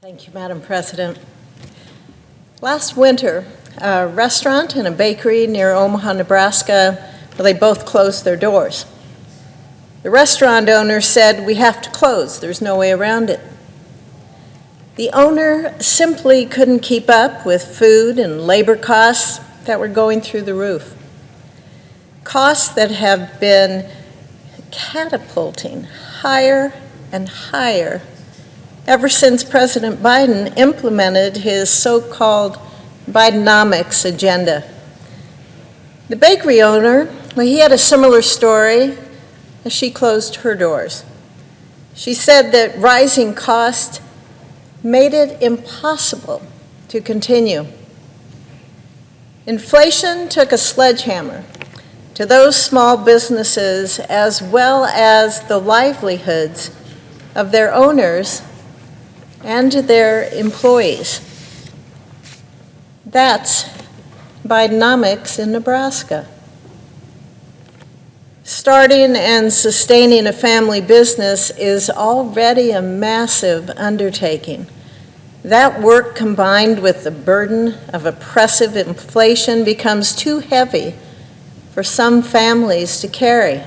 Thank you, Madam President. Last winter, a restaurant and a bakery near Omaha, Nebraska, they both closed their doors. The restaurant owner said, "We have to close, there's no way around it." The owner simply couldn't keep up with food and labor costs that were going through the roof. Costs that have been catapulting higher and higher ever since President Biden implemented his so-called Bidenomics agenda. The bakery owner, he had a similar story as she closed her doors. She said that rising costs made it impossible to continue. Inflation took a sledgehammer to those small businesses as well as the livelihoods of their owners and their employees. That's Bidenomics in Nebraska. Starting and sustaining a family business is already a massive undertaking. That work, combined with the burden of oppressive inflation, becomes too heavy for some families to carry.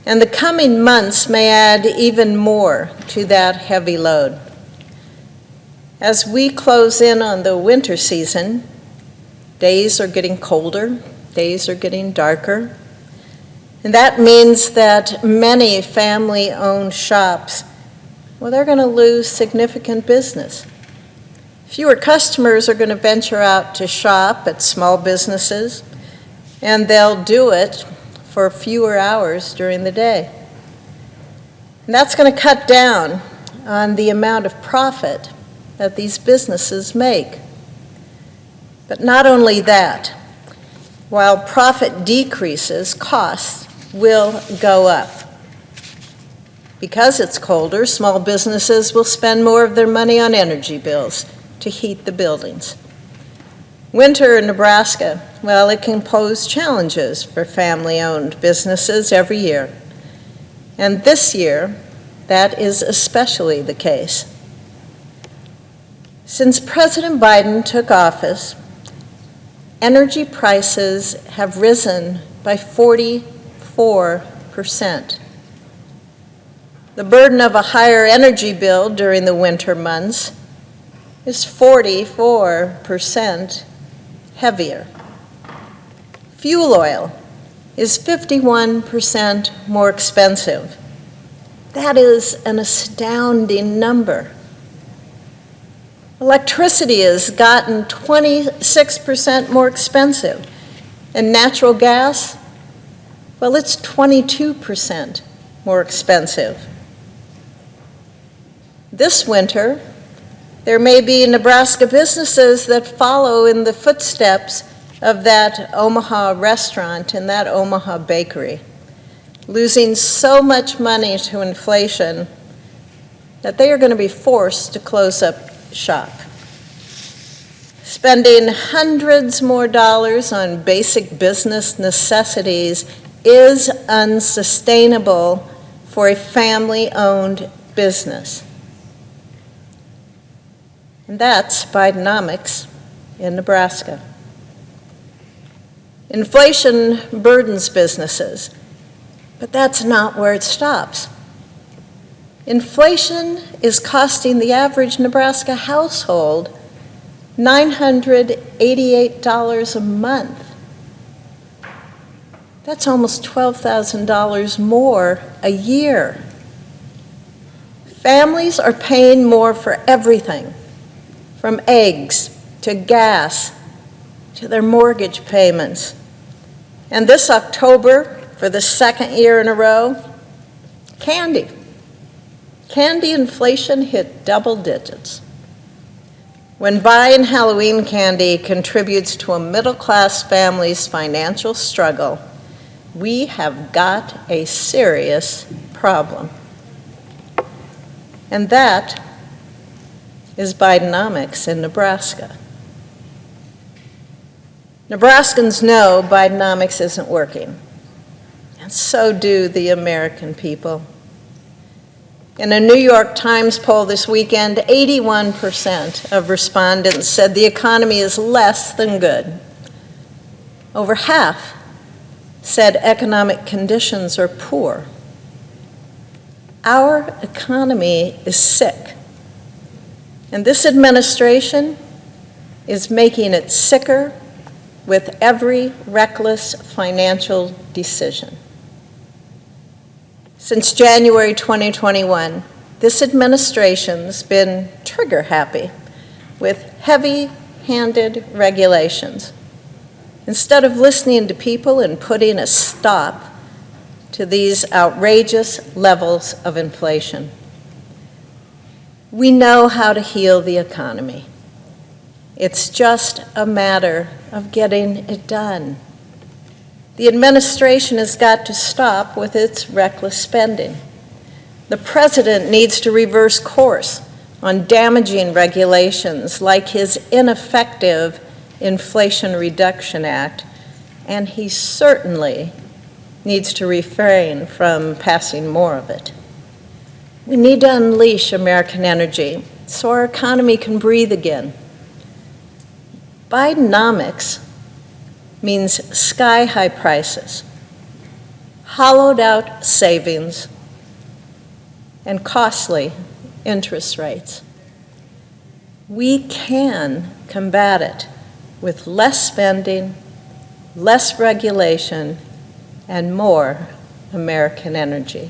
And the coming months may add even more to that heavy load. As we close in on the winter season, days are getting colder, days are getting darker, and that means that many family-owned shops, they're going to lose significant business. Fewer customers are going to venture out to shop at small businesses, and they'll do it for fewer hours during the day. And that's going to cut down on the amount of profit that these businesses make. But not only that, while profit decreases, costs will go up. Because it's colder, small businesses will spend more of their money on energy bills to heat the buildings. Winter in Nebraska, it can pose challenges for family-owned businesses every year. And this year, that is especially the case. Since President Biden took office, energy prices have risen by 44%. The burden of a higher energy bill during the winter months is 44% heavier. Fuel oil is 51% more expensive. That is an astounding number. Electricity has gotten 26% more expensive, and natural gas, it's 22% more expensive. This winter, there may be Nebraska businesses that follow in the footsteps of that Omaha restaurant and that Omaha bakery, losing so much money to inflation that they are going to be forced to close up shop. Spending hundreds more dollars on basic business necessities is unsustainable for a family-owned business. And that's Bidenomics in Nebraska. Inflation burdens businesses, but that's not where it stops. Inflation is costing the average Nebraska household $988 a month. That's almost $12,000 more a year. Families are paying more for everything, from eggs to gas to their mortgage payments. And this October, for the second year in a row, candy. Candy inflation hit double digits. When buying Halloween candy contributes to a middle-class family's financial struggle, we have got a serious problem. And that is Bidenomics in Nebraska. Nebraskans know Bidenomics isn't working, and so do the American people. In a New York Times poll this weekend, 81% of respondents said the economy is less than good. Over half said economic conditions are poor. Our economy is sick, and this administration is making it sicker with every reckless financial decision. Since January 2021, this administration's been trigger happy with heavy-handed regulations instead of listening to people and putting a stop to these outrageous levels of inflation. We know how to heal the economy. It's just a matter of getting it done. The administration has got to stop with its reckless spending. The president needs to reverse course on damaging regulations like his ineffective Inflation Reduction Act, and he certainly needs to refrain from passing more of it. We need to unleash American energy so our economy can breathe again. Bidenomics means sky-high prices, hollowed-out savings, and costly interest rates. We can combat it with less spending, less regulation, and more American energy.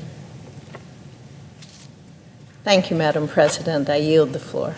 Thank you, Madam President. I yield the floor.